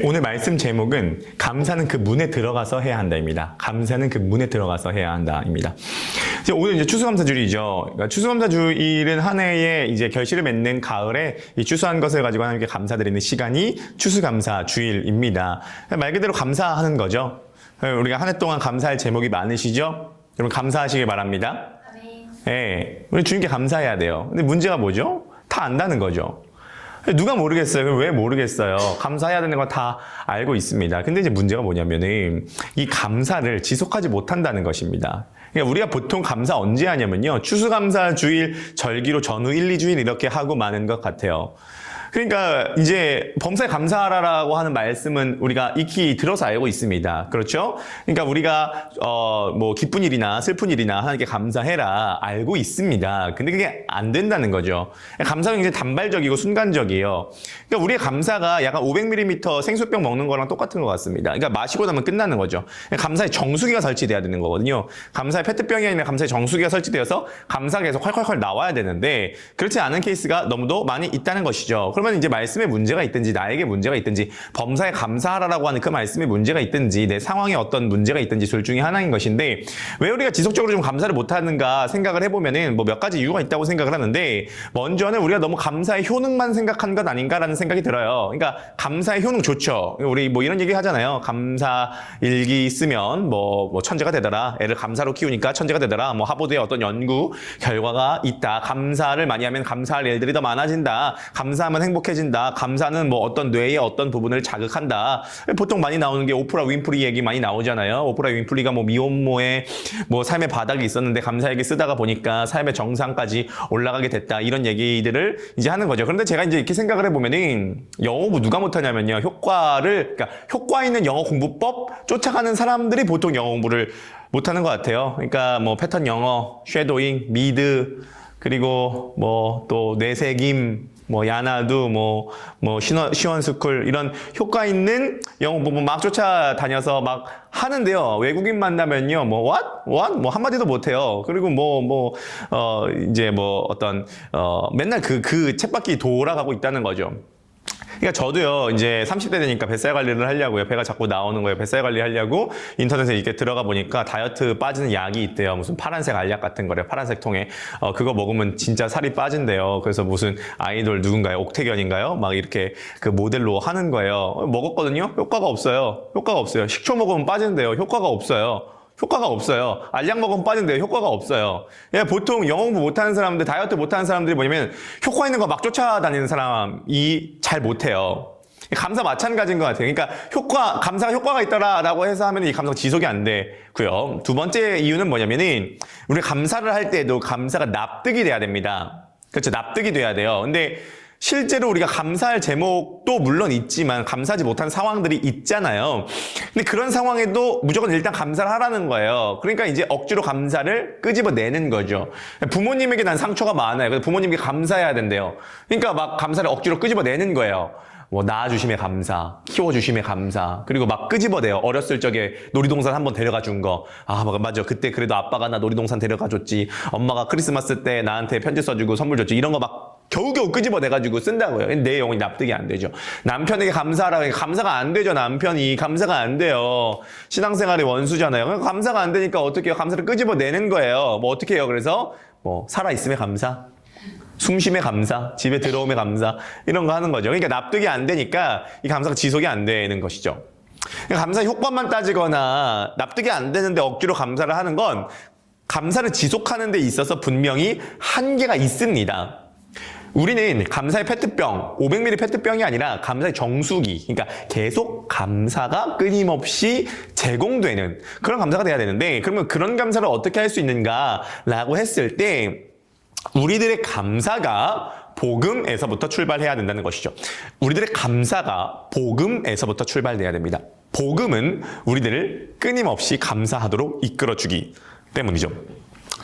오늘 말씀 제목은 감사는 그 문에 들어가서 해야 한다입니다. 감사는 그 문에 들어가서 해야 한다입니다. 오늘 이제 추수감사주일이죠. 그러니까 추수감사주일은 한 해에 이제 결실을 맺는 가을에 이 추수한 것을 가지고 하나님께 감사드리는 시간이 추수감사주일입니다. 말 그대로 감사하는 거죠. 우리가 한 해 동안 감사할 제목이 많으시죠? 여러분 감사하시길 바랍니다. 네, 우리 주님께 감사해야 돼요. 근데 문제가 뭐죠? 다 안다는 거죠. 누가 모르겠어요? 왜 모르겠어요? 감사해야 되는 거 다 알고 있습니다. 근데 이제 문제가 뭐냐면은 이 감사를 지속하지 못한다는 것입니다. 그러니까 우리가 보통 감사 언제 하냐면요. 추수감사주일, 절기로 전후 1, 2주일 이렇게 하고 마는 것 같아요. 그러니까 이제 범사에 감사하라라고 하는 말씀은 우리가 익히 들어서 알고 있습니다. 그렇죠? 그러니까 우리가 뭐 기쁜 일이나 슬픈 일이나 하나님께 감사해라 알고 있습니다. 근데 그게 안 된다는 거죠. 감사가 굉장히 단발적이고 순간적이에요. 그러니까 우리의 감사가 약간 500ml 생수병 먹는 거랑 똑같은 것 같습니다. 그러니까 마시고 나면 끝나는 거죠. 감사의 정수기가 설치돼야 되는 거거든요. 감사의 페트병이 아니라 감사의 정수기가 설치되어서 감사가 계속 콸콸콸 나와야 되는데 그렇지 않은 케이스가 너무도 많이 있다는 것이죠. 그러면 이제 말씀에 문제가 있든지 나에게 문제가 있든지 범사에 감사하라고 하는 그 말씀에 문제가 있든지 내 상황에 어떤 문제가 있든지 둘 중에 하나인 것인데 왜 우리가 지속적으로 좀 감사를 못하는가 생각을 해보면은 뭐 몇 가지 이유가 있다고 생각을 하는데 먼저는 우리가 너무 감사의 효능만 생각한 것 아닌가라는 생각이 들어요. 그러니까 감사의 효능 좋죠. 우리 뭐 이런 얘기 하잖아요. 감사 일기 쓰면 뭐 천재가 되더라. 애를 감사로 키우니까 천재가 되더라. 뭐 하버드의 어떤 연구 결과가 있다. 감사를 많이 하면 감사할 일들이 더 많아진다. 감사하면 행복해진다. 감사는 뭐 어떤 뇌의 어떤 부분을 자극한다. 보통 많이 나오는 게 오프라 윈프리 얘기 많이 나오잖아요. 오프라 윈프리가 뭐 미혼모의 뭐 삶의 바닥이 있었는데 감사 얘기 쓰다가 보니까 삶의 정상까지 올라가게 됐다. 이런 얘기들을 이제 하는 거죠. 그런데 제가 이제 이렇게 생각을 해보면은 영어 공부 누가 못하냐면요. 그러니까 효과 있는 영어 공부법 쫓아가는 사람들이 보통 영어 공부를 못하는 것 같아요. 그러니까 뭐 패턴 영어, 쉐도잉, 미드, 그리고 뭐 또 뇌새김, 뭐 야나두, 뭐 시원스쿨 이런 효과 있는 영어 부분 막 쫓아다녀서 막 하는데요. 외국인 만나면요, 뭐 what 뭐 한마디도 못해요. 그리고 이제 맨날 그 쳇바퀴 돌아가고 있다는 거죠. 그러니까 저도요, 이제 30대 되니까 뱃살 관리를 하려고요. 배가 자꾸 나오는 거예요. 뱃살 관리 하려고 인터넷에 이렇게 들어가 보니까 다이어트 빠지는 약이 있대요. 무슨 파란색 알약 같은 거래요. 파란색 통에. 그거 먹으면 진짜 살이 빠진대요. 그래서 무슨 아이돌 누군가요? 옥태견인가요? 막 이렇게 그 모델로 하는 거예요. 먹었거든요? 효과가 없어요. 식초 먹으면 빠진대요. 효과가 없어요. 알약 먹으면 빠진대요. 효과가 없어요. 예, 보통 영어 공부 못하는 사람들, 다이어트 못하는 사람들이 뭐냐면 효과 있는 거 막 쫓아다니는 사람이 잘 못해요. 감사 마찬가지인 것 같아요. 그러니까 감사가 효과가 있더라라고 해서 하면 이 감사가 지속이 안 되고요. 두 번째 이유는 뭐냐면은 우리 감사를 할 때도 감사가 납득이 돼야 됩니다. 그렇죠. 납득이 돼야 돼요. 근데 실제로 우리가 감사할 제목도 물론 있지만 감사하지 못한 상황들이 있잖아요. 근데 그런 상황에도 무조건 일단 감사를 하라는 거예요. 그러니까 이제 억지로 감사를 끄집어내는 거죠. 부모님에게 난 상처가 많아요. 그래서 부모님께 감사해야 된대요. 그러니까 막 감사를 억지로 끄집어내는 거예요. 뭐 낳아주심에 감사, 키워주심에 감사, 그리고 막 끄집어내요. 어렸을 적에 놀이동산 한번 데려가 준 거. 맞아. 그때 그래도 아빠가 나 놀이동산 데려가 줬지. 엄마가 크리스마스 때 나한테 편지 써주고 선물 줬지. 이런 거 막 겨우겨우 끄집어내가지고 쓴다고요. 내 영혼이 납득이 안 되죠. 남편에게 감사하라고 하니까 감사가 안 되죠. 남편이 감사가 안 돼요. 신앙생활의 원수잖아요. 감사가 안 되니까 어떻게 해요? 감사를 끄집어내는 거예요. 뭐 어떻게 해요? 그래서 살아있음에 감사, 숨쉼에 감사, 집에 들어옴에 감사, 이런 거 하는 거죠. 그러니까 납득이 안 되니까 이 감사가 지속이 안 되는 것이죠. 감사 효과만 따지거나 납득이 안 되는데 억지로 감사를 하는 건 감사를 지속하는 데 있어서 분명히 한계가 있습니다. 우리는 감사의 페트병, 500ml 페트병이 아니라 감사의 정수기, 그러니까 계속 감사가 끊임없이 제공되는 그런 감사가 돼야 되는데, 그러면 그런 감사를 어떻게 할 수 있는가라고 했을 때 우리들의 감사가 복음에서부터 출발해야 된다는 것이죠. 우리들의 감사가 복음에서부터 출발돼야 됩니다. 복음은 우리들을 끊임없이 감사하도록 이끌어주기 때문이죠.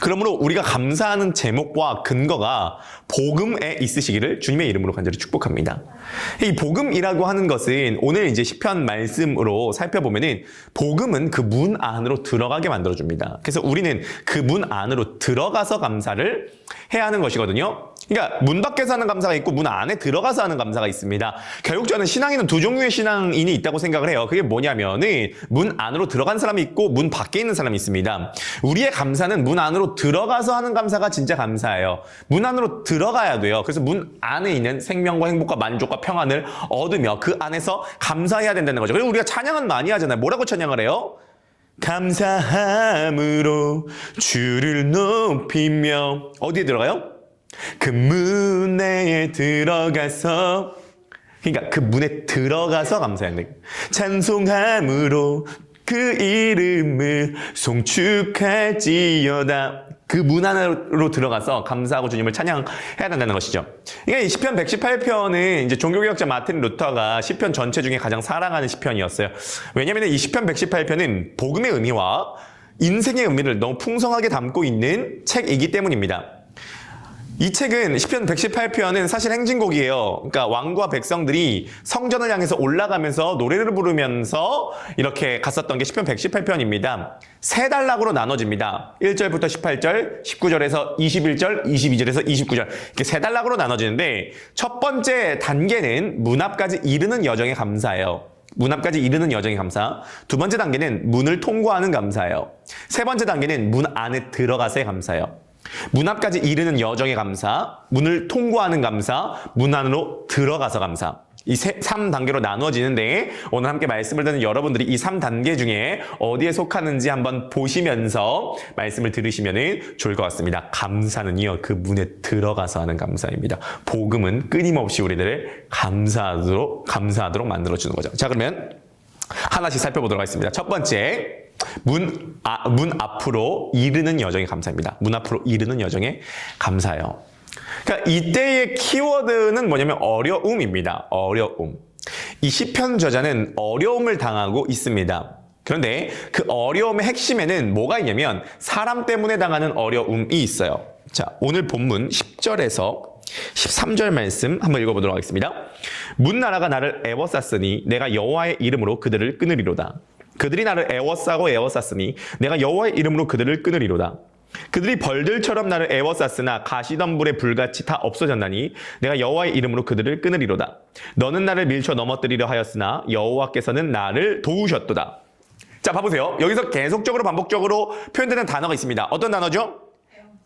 그러므로 우리가 감사하는 제목과 근거가 복음에 있으시기를 주님의 이름으로 간절히 축복합니다. 이 복음이라고 하는 것은 오늘 이제 시편 말씀으로 살펴보면은 복음은 그 문 안으로 들어가게 만들어줍니다. 그래서 우리는 그 문 안으로 들어가서 감사를 해야 하는 것이거든요. 그러니까 문 밖에서 하는 감사가 있고 문 안에 들어가서 하는 감사가 있습니다. 결국 저는 신앙인은 두 종류의 신앙인이 있다고 생각을 해요. 그게 뭐냐면은 문 안으로 들어간 사람이 있고 문 밖에 있는 사람이 있습니다. 우리의 감사는 문 안으로 들어가서 하는 감사가 진짜 감사예요. 문 안으로 들어가야 돼요. 그래서 문 안에 있는 생명과 행복과 만족과 평안을 얻으며 그 안에서 감사해야 된다는 거죠. 그리고 우리가 찬양은 많이 하잖아요. 뭐라고 찬양을 해요? 감사함으로 주를 높이며 어디에 들어가요? 그 문에 들어가서 그러니까 그 문에 들어가서 감사해야 돼. 찬송함으로 그 이름을 송축할지어다. 그 문 안으로 들어가서 감사하고 주님을 찬양해야 된다는 것이죠. 그러니까 이 시편 118편은 이제 종교개혁자 마틴 루터가 시편 전체 중에 가장 사랑하는 시편이었어요. 왜냐하면 이 시편 118편은 복음의 의미와 인생의 의미를 너무 풍성하게 담고 있는 책이기 때문입니다. 이 책은 시편 118편은 사실 행진곡이에요. 그러니까 왕과 백성들이 성전을 향해서 올라가면서 노래를 부르면서 이렇게 갔었던 게 시편 118편입니다. 세 단락으로 나눠집니다. 1절부터 18절, 19절에서 21절, 22절에서 29절 이렇게 세 단락으로 나눠지는데 첫 번째 단계는 문 앞까지 이르는 여정의 감사예요. 문 앞까지 이르는 여정의 감사. 두 번째 단계는 문을 통과하는 감사예요. 세 번째 단계는 문 안에 들어가서의 감사예요. 문 앞까지 이르는 여정의 감사, 문을 통과하는 감사, 문 안으로 들어가서 감사. 이 3단계로 나누어지는데 오늘 함께 말씀을 듣는 여러분들이 이 3단계 중에 어디에 속하는지 한번 보시면서 말씀을 들으시면 좋을 것 같습니다. 감사는요, 그 문에 들어가서 하는 감사입니다. 복음은 끊임없이 우리들을 감사하도록 만들어주는 거죠. 자, 그러면 하나씩 살펴보도록 하겠습니다. 첫 번째, 문 앞으로 이르는 여정의 감사입니다. 문 앞으로 이르는 여정의 감사예요. 그러니까 이때의 키워드는 뭐냐면 어려움입니다. 어려움. 이 시편 저자는 어려움을 당하고 있습니다. 그런데 그 어려움의 핵심에는 뭐가 있냐면 사람 때문에 당하는 어려움이 있어요. 자, 오늘 본문 10절에서 13절 말씀 한번 읽어보도록 하겠습니다. 문나라가 나를 애워쌌으니 내가 여호와의 이름으로 그들을 끊으리로다. 그들이 나를 애워쌌으니 내가 여호와의 이름으로 그들을 끊으리로다. 그들이 벌들처럼 나를 애워쌌으나 가시덤불에 불같이 다 없어졌나니 내가 여호와의 이름으로 그들을 끊으리로다. 너는 나를 밀쳐 넘어뜨리려 하였으나 여호와께서는 나를 도우셨도다. 자, 봐보세요. 여기서 계속적으로 반복적으로 표현되는 단어가 있습니다. 어떤 단어죠?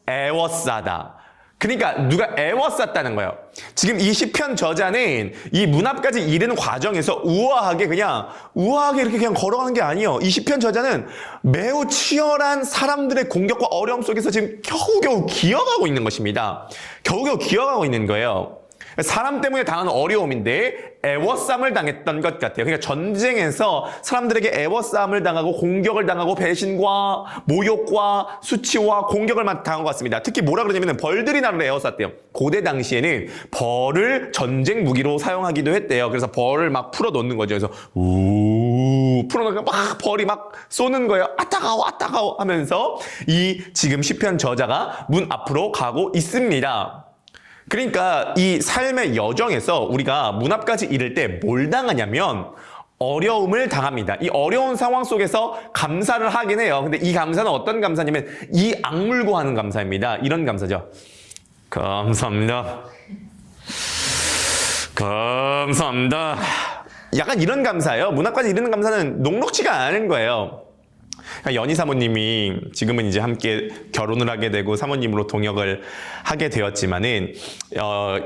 애워싸다. 그러니까 누가 애워쌌다는 거예요. 지금 이 시편 저자는 이 문 앞까지 이르는 과정에서 우아하게 이렇게 그냥 걸어가는 게 아니에요. 이 시편 저자는 매우 치열한 사람들의 공격과 어려움 속에서 지금 겨우겨우 기어가고 있는 것입니다. 겨우겨우 기어가고 있는 거예요. 사람 때문에 당하는 어려움인데 애워싸움을 당했던 것 같아요. 그러니까 전쟁에서 사람들에게 애워싸움을 당하고 공격을 당하고 배신과 모욕과 수치와 공격을 당한 것 같습니다. 특히 뭐라 그러냐면 벌들이 나를 애워쌌대요. 고대 당시에는 벌을 전쟁 무기로 사용하기도 했대요. 그래서 벌을 막 풀어놓는 거죠. 그래서 풀어놓으니까 막 벌이 막 쏘는 거예요. 아 따가워 하면서 이 지금 시편 저자가 문 앞으로 가고 있습니다. 그러니까 이 삶의 여정에서 우리가 문 앞까지 이를 때 뭘 당하냐면 어려움을 당합니다. 이 어려운 상황 속에서 감사를 하긴 해요. 근데 이 감사는 어떤 감사냐면 이 악물고 하는 감사입니다. 이런 감사죠. 감사합니다. 감사합니다. 약간 이런 감사예요. 문 앞까지 이르는 감사는 녹록지가 않은 거예요. 연희 사모님이 지금은 이제 함께 결혼을 하게 되고 사모님으로 동역을 하게 되었지만은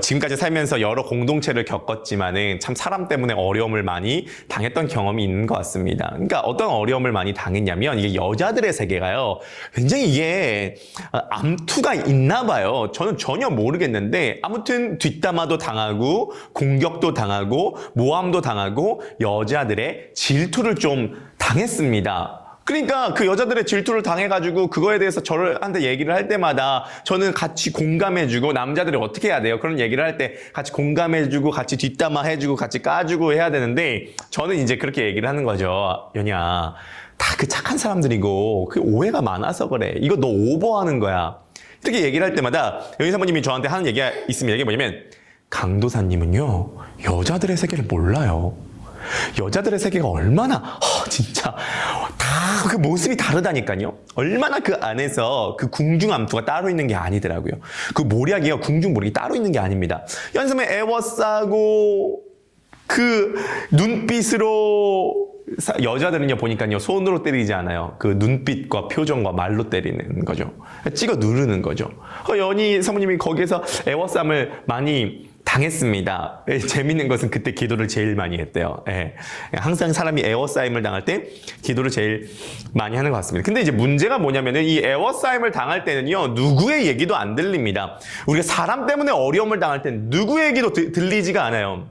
지금까지 살면서 여러 공동체를 겪었지만은 참 사람 때문에 어려움을 많이 당했던 경험이 있는 것 같습니다. 그러니까 어떤 어려움을 많이 당했냐면 이게 여자들의 세계가요. 굉장히 이게 암투가 있나 봐요. 저는 전혀 모르겠는데 아무튼 뒷담화도 당하고 공격도 당하고 모함도 당하고 여자들의 질투를 좀 당했습니다. 그러니까 그 여자들의 질투를 당해가지고 그거에 대해서 저한테 얘기를 할 때마다 저는 같이 공감해주고 남자들이 어떻게 해야 돼요? 그런 얘기를 할 때 같이 공감해주고 같이 뒷담화해주고 같이 까주고 해야 되는데 저는 이제 그렇게 얘기를 하는 거죠. 연희야, 다 그 착한 사람들이고 그 오해가 많아서 그래. 이거 너 오버하는 거야. 이렇게 얘기를 할 때마다 연희 사모님이 저한테 하는 얘기가 있습니다. 이게 뭐냐면 강도사님은요 여자들의 세계를 몰라요. 여자들의 세계가 얼마나 진짜 다 그 모습이 다르다니까요. 얼마나 그 안에서 그 궁중암투가 따로 있는 게 아니더라고요. 그 모략이요, 궁중모략이 따로 있는 게 아닙니다. 연섬에 애워싸고 그 눈빛으로 여자들은요 보니까요 손으로 때리지 않아요. 그 눈빛과 표정과 말로 때리는 거죠. 찍어 누르는 거죠. 연희 사모님이 거기에서 애워쌈을 많이 당했습니다. 재밌는 것은 그때 기도를 제일 많이 했대요. 예. 항상 사람이 에워싸임을 당할 때 기도를 제일 많이 하는 것 같습니다. 근데 이제 문제가 뭐냐면은 이 에워싸임을 당할 때는요 누구의 얘기도 안 들립니다. 우리가 사람 때문에 어려움을 당할 땐 누구의 얘기도 들리지가 않아요.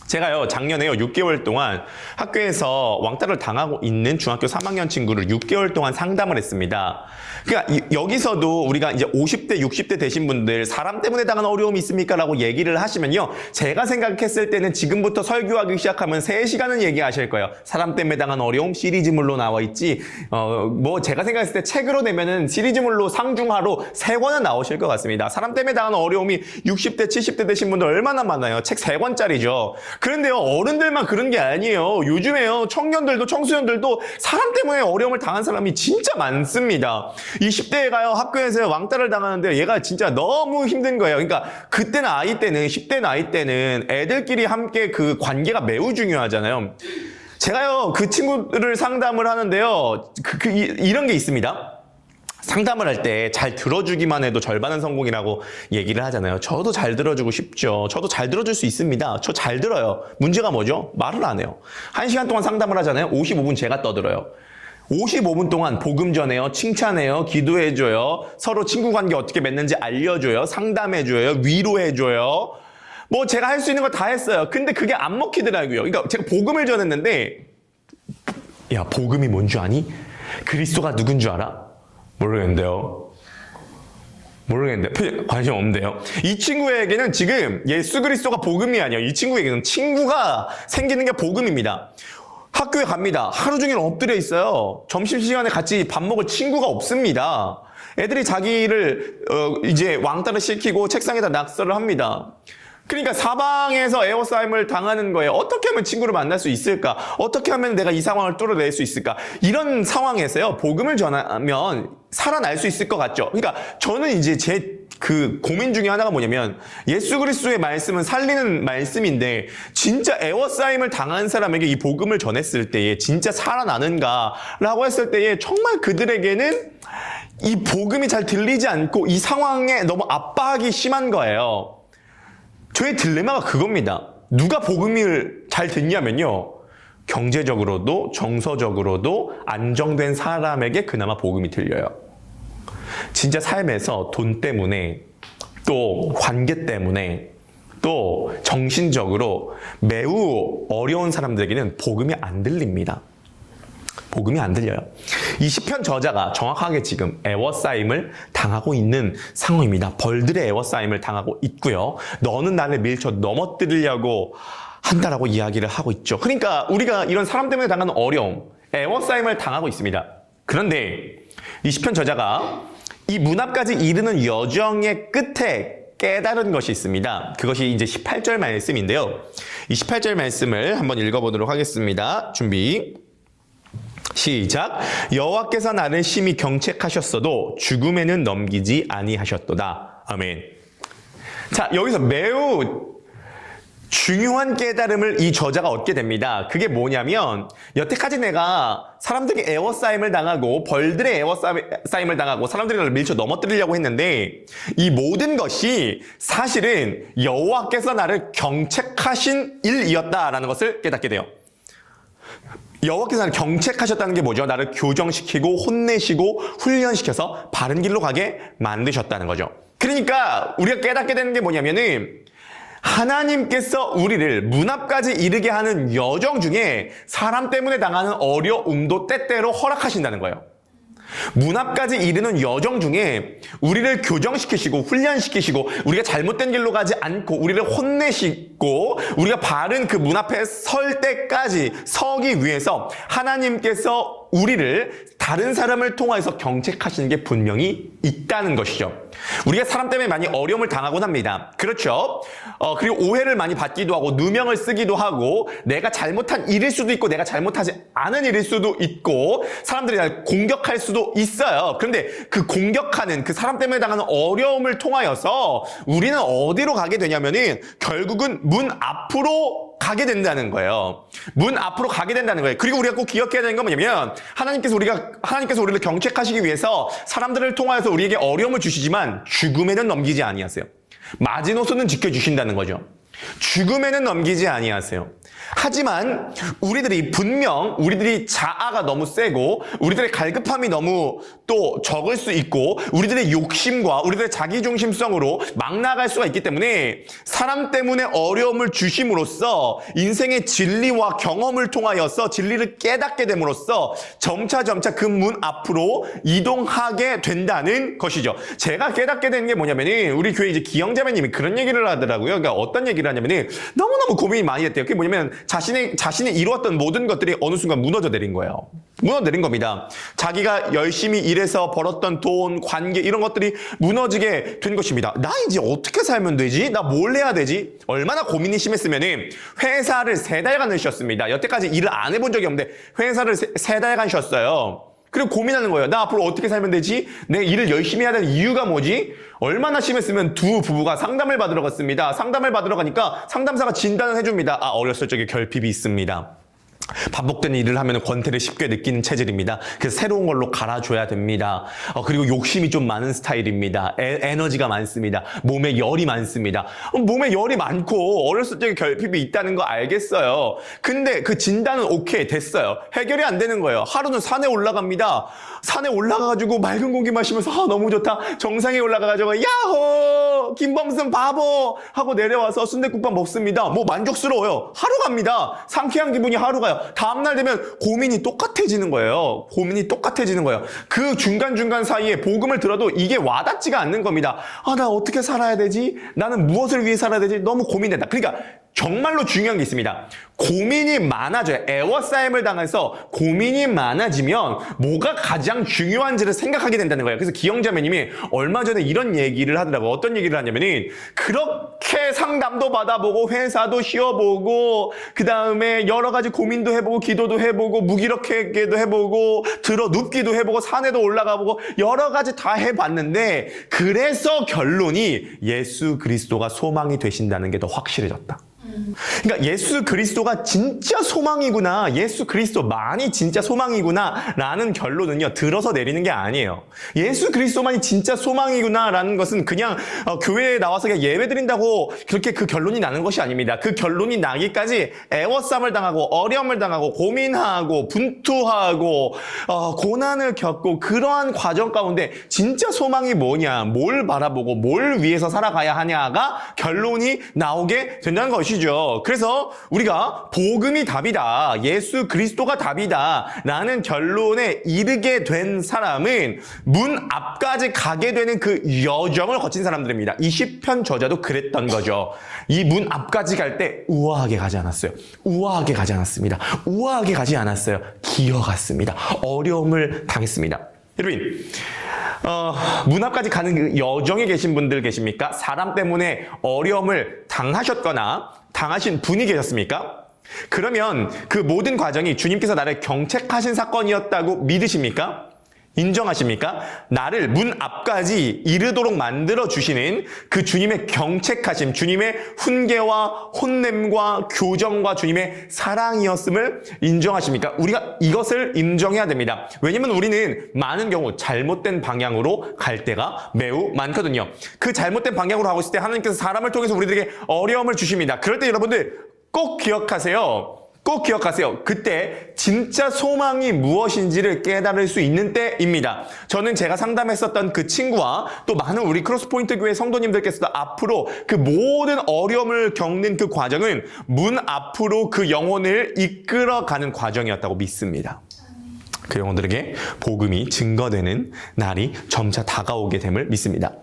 제가요 작년에요 6개월 동안 학교에서 왕따를 당하고 있는 중학교 3학년 친구를 6개월 동안 상담을 했습니다. 그러니까 여기서도 우리가 이제 50대 60대 되신 분들 사람 때문에 당한 어려움이 있습니까? 라고 얘기를 하시면요 제가 생각했을 때는 지금부터 설교하기 시작하면 3시간은 얘기하실 거예요. 사람 때문에 당한 어려움 시리즈물로 나와 있지 뭐 제가 생각했을 때 책으로 내면은 시리즈물로 상중하로 3권은 나오실 것 같습니다. 사람 때문에 당한 어려움이 60대 70대 되신 분들 얼마나 많아요. 책 3권짜리죠. 그런데요 어른들만 그런 게 아니에요. 요즘에요 청년들도 청소년들도 사람 때문에 어려움을 당한 사람이 진짜 많습니다. 이 10대가요 학교에서 왕따를 당하는데 얘가 진짜 너무 힘든 거예요. 그러니까 그때 나이 때는 10대 나이 때는 애들끼리 함께 그 관계가 매우 중요하잖아요. 제가요 그 친구를 상담을 하는데요 이런 게 있습니다. 상담을 할 때 잘 들어주기만 해도 절반은 성공이라고 얘기를 하잖아요. 저도 잘 들어주고 싶죠. 저도 잘 들어줄 수 있습니다. 저 잘 들어요. 문제가 뭐죠? 말을 안 해요. 1시간 동안 상담을 하잖아요. 55분 제가 떠들어요. 55분 동안 복음 전해요, 칭찬해요, 기도해줘요, 서로 친구 관계 어떻게 맺는지 알려줘요, 상담해줘요, 위로해줘요. 뭐 제가 할 수 있는 거 다 했어요. 근데 그게 안 먹히더라고요. 그러니까 제가 복음을 전했는데 야 복음이 뭔 줄 아니? 그리스도가 누군 줄 알아? 모르겠는데요. 관심 없는데요. 이 친구에게는 지금 예수 그리스도가 복음이 아니에요. 이 친구에게는 친구가 생기는 게 복음입니다. 학교에 갑니다. 하루 종일 엎드려 있어요. 점심시간에 같이 밥 먹을 친구가 없습니다. 애들이 자기를 이제 왕따를 시키고 책상에다 낙서를 합니다. 그러니까 사방에서 에워싸임을 당하는 거예요. 어떻게 하면 친구를 만날 수 있을까? 어떻게 하면 내가 이 상황을 뚫어낼 수 있을까? 이런 상황에서요, 복음을 전하면 살아날 수 있을 것 같죠? 그러니까 저는 이제 제 그 고민 중에 하나가 뭐냐면 예수 그리스도의 말씀은 살리는 말씀인데 진짜 에워싸임을 당한 사람에게 이 복음을 전했을 때에 진짜 살아나는가라고 했을 때에 정말 그들에게는 이 복음이 잘 들리지 않고 이 상황에 너무 압박이 심한 거예요. 저의 딜레마가 그겁니다. 누가 복음을 잘 듣냐면요. 경제적으로도 정서적으로도 안정된 사람에게 그나마 복음이 들려요. 진짜 삶에서 돈 때문에 또 관계 때문에 또 정신적으로 매우 어려운 사람들에게는 복음이 안 들립니다. 복음이 안 들려요. 이 시편 저자가 정확하게 지금 에워싸임을 당하고 있는 상황입니다. 벌들의 에워싸임을 당하고 있고요. 너는 나를 밀쳐 넘어뜨리려고 한다라고 이야기를 하고 있죠. 그러니까 우리가 이런 사람 때문에 당하는 어려움, 에워싸임을 당하고 있습니다. 그런데 이 시편 저자가 이 문 앞까지 이르는 여정의 끝에 깨달은 것이 있습니다. 그것이 이제 18절 말씀인데요. 이 18절 말씀을 한번 읽어보도록 하겠습니다. 준비. 시작. 여호와께서 나를 심히 경책하셨어도 죽음에는 넘기지 아니하셨도다. 아멘. 자, 여기서 매우 중요한 깨달음을 이 저자가 얻게 됩니다. 그게 뭐냐면 여태까지 내가 사람들에게 에워싸임을 당하고 벌들의 에워싸임을 당하고 사람들이 나를 밀쳐 넘어뜨리려고 했는데 이 모든 것이 사실은 여호와께서 나를 경책하신 일이었다라는 것을 깨닫게 돼요. 여호와께서 나를 경책하셨다는 게 뭐죠? 나를 교정시키고 혼내시고 훈련시켜서 바른 길로 가게 만드셨다는 거죠. 그러니까 우리가 깨닫게 되는 게 뭐냐면은 하나님께서 우리를 문 앞까지 이르게 하는 여정 중에 사람 때문에 당하는 어려움도 때때로 허락하신다는 거예요. 문 앞까지 이르는 여정 중에 우리를 교정시키시고 훈련시키시고 우리가 잘못된 길로 가지 않고 우리를 혼내시고 우리가 바른 그 문 앞에 설 때까지 서기 위해서 하나님께서 우리를 다른 사람을 통해서 경책하시는 게 분명히 있다는 것이죠. 우리가 사람 때문에 많이 어려움을 당하곤 합니다. 그렇죠? 그리고 오해를 많이 받기도 하고 누명을 쓰기도 하고 내가 잘못한 일일 수도 있고 내가 잘못하지 않은 일일 수도 있고 사람들이 날 공격할 수도 있어요. 그런데 그 공격하는 그 사람 때문에 당하는 어려움을 통하여서 우리는 어디로 가게 되냐면은 결국은 문 앞으로 가게 된다는 거예요. 문 앞으로 가게 된다는 거예요. 그리고 우리가 꼭 기억해야 되는 건 뭐냐면 하나님께서 우리를 경책하시기 위해서 사람들을 통하여서 우리에게 어려움을 주시지만 죽음에는 넘기지 아니하세요. 마지노선은 지켜주신다는 거죠. 죽음에는 넘기지 아니하세요. 하지만 우리들이 자아가 너무 세고 우리들의 갈급함이 너무 또 적을 수 있고 우리들의 욕심과 우리들의 자기중심성으로 막 나갈 수가 있기 때문에 사람 때문에 어려움을 주심으로써 인생의 진리와 경험을 통하여서 진리를 깨닫게 됨으로써 점차 그 문 앞으로 이동하게 된다는 것이죠. 제가 깨닫게 되는 게 뭐냐면은 우리 교회 이제 기영자매님이 그런 얘기를 하더라고요. 그러니까 어떤 얘기를 하냐면은 너무너무 고민이 많이 됐대요. 그게 뭐냐면 자신이 이루었던 모든 것들이 어느 순간 무너져 내린 거예요. 무너져 내린 겁니다. 자기가 열심히 일해서 벌었던 돈, 관계 이런 것들이 무너지게 된 것입니다. 나 이제 어떻게 살면 되지? 나 뭘 해야 되지? 얼마나 고민이 심했으면은 회사를 3달간을 쉬었습니다. 여태까지 일을 안 해본 적이 없는데 회사를 3달간 쉬었어요. 그리고 고민하는 거예요. 나 앞으로 어떻게 살면 되지? 내 일을 열심히 해야 되는 이유가 뭐지? 얼마나 심했으면 두 부부가 상담을 받으러 갔습니다. 상담을 받으러 가니까 상담사가 진단을 해줍니다. 어렸을 적에 결핍이 있습니다. 반복된 일을 하면 권태를 쉽게 느끼는 체질입니다. 그래서 새로운 걸로 갈아줘야 됩니다. 그리고 욕심이 좀 많은 스타일입니다. 에너지가 많습니다. 몸에 열이 많습니다. 몸에 열이 많고 어렸을 적에 결핍이 있다는 거 알겠어요. 근데 그 진단은 오케이 됐어요. 해결이 안 되는 거예요. 하루는 산에 올라갑니다. 산에 올라가가지고 맑은 공기 마시면서 너무 좋다. 정상에 올라가가지고 야호 김범순 바보 하고 내려와서 순댓국밥 먹습니다. 뭐 만족스러워요. 하루 갑니다. 상쾌한 기분이 하루 가요. 다음날 되면 고민이 똑같아지는 거예요. 그 중간중간 사이에 복음을 들어도 이게 와닿지가 않는 겁니다. 나 어떻게 살아야 되지? 나는 무엇을 위해 살아야 되지? 너무 고민된다. 그러니까 정말로 중요한 게 있습니다. 고민이 많아져요. 애워싸임을 당해서 고민이 많아지면 뭐가 가장 중요한지를 생각하게 된다는 거예요. 그래서 기영자매님이 얼마 전에 이런 얘기를 하더라고요. 어떤 얘기를 하냐면은 그렇게 상담도 받아보고 회사도 쉬어보고 그 다음에 여러 가지 고민도 해보고 기도도 해보고 무기력하게도 해보고 들어 눕기도 해보고 산에도 올라가보고 여러 가지 다 해봤는데 그래서 결론이 예수 그리스도가 소망이 되신다는 게 더 확실해졌다. 그러니까 예수 그리스도가 진짜 소망이구나, 예수 그리스도만이 진짜 소망이구나 라는 결론은요 들어서 내리는 게 아니에요. 예수 그리스도만이 진짜 소망이구나 라는 것은 그냥 교회에 나와서 그냥 예배 드린다고 그렇게 그 결론이 나는 것이 아닙니다. 그 결론이 나기까지 애워싸움을 당하고 어려움을 당하고 고민하고 분투하고 고난을 겪고 그러한 과정 가운데 진짜 소망이 뭐냐, 뭘 바라보고 뭘 위해서 살아가야 하냐가 결론이 나오게 된다는 것이죠. 그래서 우리가 복음이 답이다, 예수 그리스도가 답이다 라는 결론에 이르게 된 사람은 문 앞까지 가게 되는 그 여정을 거친 사람들입니다. 이 시편 저자도 그랬던 거죠. 이 문 앞까지 갈 때 우아하게 가지 않았어요. 우아하게 가지 않았습니다. 우아하게 가지 않았어요. 기어갔습니다. 어려움을 당했습니다. 여러분, 문 앞까지 가는 그 여정에 계신 분들 계십니까? 사람 때문에 어려움을 당하셨거나 당하신 분이 계셨습니까? 그러면 그 모든 과정이 주님께서 나를 경책하신 사건이었다고 믿으십니까? 인정하십니까? 나를 문 앞까지 이르도록 만들어 주시는 그 주님의 경책하심, 주님의 훈계와 혼냄과 교정과 주님의 사랑이었음을 인정하십니까? 우리가 이것을 인정해야 됩니다. 왜냐면 우리는 많은 경우 잘못된 방향으로 갈 때가 매우 많거든요. 그 잘못된 방향으로 하고 있을 때 하나님께서 사람을 통해서 우리들에게 어려움을 주십니다. 그럴 때 여러분들 꼭 기억하세요. 그때 진짜 소망이 무엇인지를 깨달을 수 있는 때입니다. 저는 제가 상담했었던 그 친구와 또 많은 우리 크로스포인트 교회 성도님들께서도 앞으로 그 모든 어려움을 겪는 그 과정은 문 앞으로 그 영혼을 이끌어가는 과정이었다고 믿습니다. 그 영혼들에게 복음이 증거되는 날이 점차 다가오게 됨을 믿습니다.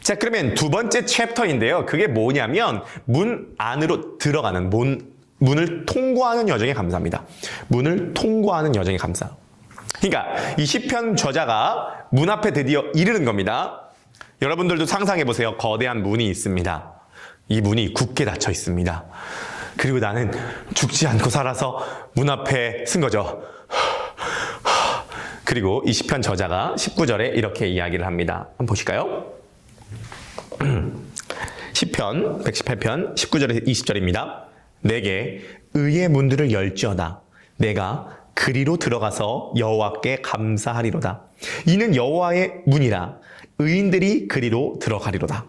자, 그러면 두 번째 챕터인데요. 그게 뭐냐면 문 안으로 들어가는 문을 통과하는 여정에 감사합니다. 문을 통과하는 여정에 감사. 그러니까 이 시편 저자가 문 앞에 드디어 이르는 겁니다. 여러분들도 상상해 보세요. 거대한 문이 있습니다. 이 문이 굳게 닫혀 있습니다. 그리고 나는 죽지 않고 살아서 문 앞에 쓴 거죠. 그리고 이 시편 저자가 19절에 이렇게 이야기를 합니다. 한번 보실까요? 시편 118편 19절에서 20절입니다. 내게 의의 문들을 열지어다. 내가 그리로 들어가서 여호와께 감사하리로다. 이는 여호와의 문이라. 의인들이 그리로 들어가리로다.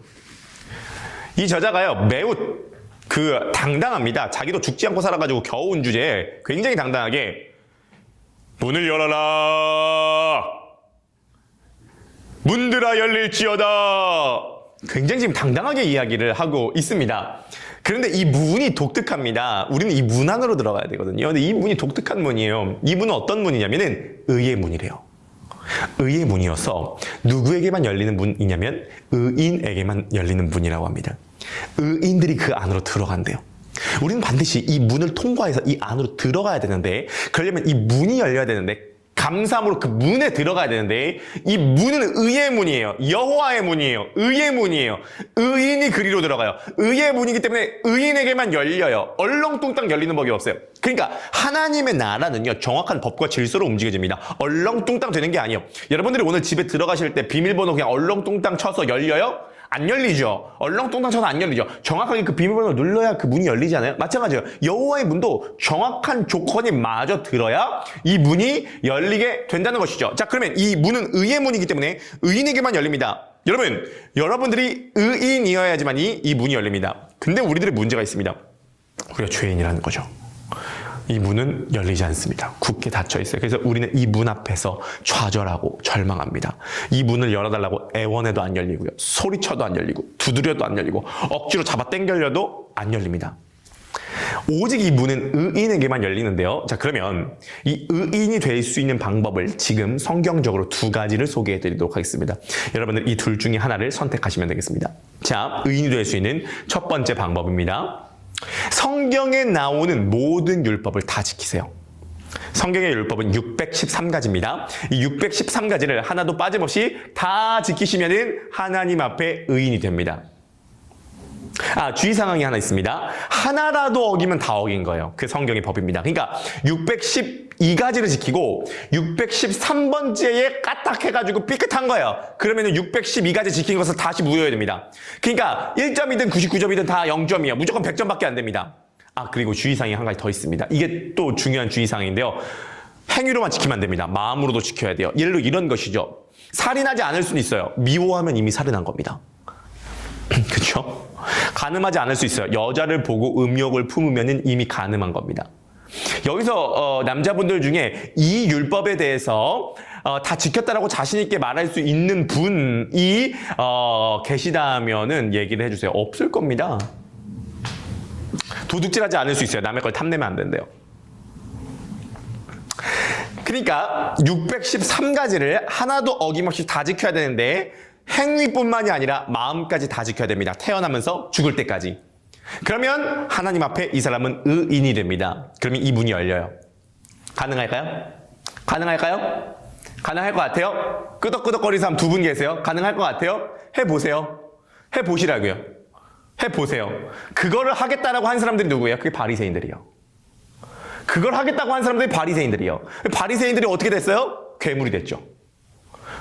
이 저자가요, 매우 당당합니다. 자기도 죽지 않고 살아가지고 겨우 온 주제에 굉장히 당당하게 문을 열어라. 문들아 열릴지어다. 굉장히 지금 당당하게 이야기를 하고 있습니다. 그런데 이 문이 독특합니다. 우리는 이 문 안으로 들어가야 되거든요. 근데 이 문이 독특한 문이에요. 이 문은 어떤 문이냐면은 의의 문이래요. 의의 문이어서 누구에게만 열리는 문이냐면 의인에게만 열리는 문이라고 합니다. 의인들이 그 안으로 들어간대요. 우리는 반드시 이 문을 통과해서 이 안으로 들어가야 되는데, 그러려면 이 문이 열려야 되는데, 감사함으로 그 문에 들어가야 되는데, 이 문은 의의 문이에요. 여호와의 문이에요. 의의 문이에요. 의인이 그리로 들어가요. 의의 문이기 때문에 의인에게만 열려요. 얼렁뚱땅 열리는 법이 없어요. 그러니까 하나님의 나라는요, 정확한 법과 질서로 움직여집니다. 얼렁뚱땅 되는 게 아니에요. 여러분들이 오늘 집에 들어가실 때 비밀번호 그냥 얼렁뚱땅 쳐서 열려요? 안 열리죠. 얼렁뚱땅 쳐서 안 열리죠. 정확하게 그 비밀번호를 눌러야 그 문이 열리지 않아요? 마찬가지예요. 여호와의 문도 정확한 조건이 마저 들어야 이 문이 열리게 된다는 것이죠. 자, 그러면 이 문은 의의 문이기 때문에 의인에게만 열립니다. 여러분들이 의인이어야지만이 이 문이 열립니다. 근데 우리들의 문제가 있습니다. 우리가 죄인이라는 거죠. 이 문은 열리지 않습니다. 굳게 닫혀 있어요. 그래서 우리는 이 문 앞에서 좌절하고 절망합니다. 이 문을 열어달라고 애원해도 안 열리고요. 소리쳐도 안 열리고, 두드려도 안 열리고, 억지로 잡아 당겨려도 안 열립니다. 오직 이 문은 의인에게만 열리는데요. 자, 그러면 이 의인이 될 수 있는 방법을 지금 성경적으로 두 가지를 소개해 드리도록 하겠습니다. 여러분들 이 둘 중에 하나를 선택하시면 되겠습니다. 자, 의인이 될 수 있는 첫 번째 방법입니다. 성경에 나오는 모든 율법을 다 지키세요. 성경의 율법은 613가지입니다. 이 613가지를 하나도 빠짐없이 다 지키시면은 하나님 앞에 의인이 됩니다. 주의사항이 하나 있습니다. 하나라도 어기면 다 어긴 거예요. 그 성경의 법입니다. 그러니까 612가지를 지키고 613번째에 까딱해가지고 삐끗한 거예요. 그러면 612가지 지킨 것을 다시 무효해야 됩니다. 그러니까 1점이든 99점이든 다 0점이에요. 무조건 100점밖에 안 됩니다. 그리고 주의사항이 한 가지 더 있습니다. 이게 또 중요한 주의사항인데요. 행위로만 지키면 안 됩니다. 마음으로도 지켜야 돼요. 예를 들어 이런 것이죠. 살인하지 않을 수는 있어요. 미워하면 이미 살인한 겁니다. 그렇죠? 간음하지 않을 수 있어요. 여자를 보고 음욕을 품으면 이미 간음한 겁니다. 여기서 남자분들 중에 이 율법에 대해서 다 지켰다라고 자신 있게 말할 수 있는 분이 계시다면은 얘기를 해주세요. 없을 겁니다. 도둑질하지 않을 수 있어요. 남의 걸 탐내면 안 된대요. 그러니까 613가지를 하나도 어김없이 다 지켜야 되는데 행위뿐만이 아니라 마음까지 다 지켜야 됩니다. 태어나면서 죽을 때까지. 그러면 하나님 앞에 이 사람은 의인이 됩니다. 그러면 이 문이 열려요. 가능할까요? 가능할까요? 가능할 것 같아요? 끄덕끄덕거리는 사람 두 분 계세요. 가능할 것 같아요? 해보세요. 해보시라고요. 해보세요. 그거를 하겠다라고 한 사람들이 누구예요? 그게 바리새인들이요. 그걸 하겠다고 한 사람들이 바리새인들이요. 바리새인들이 어떻게 됐어요? 괴물이 됐죠.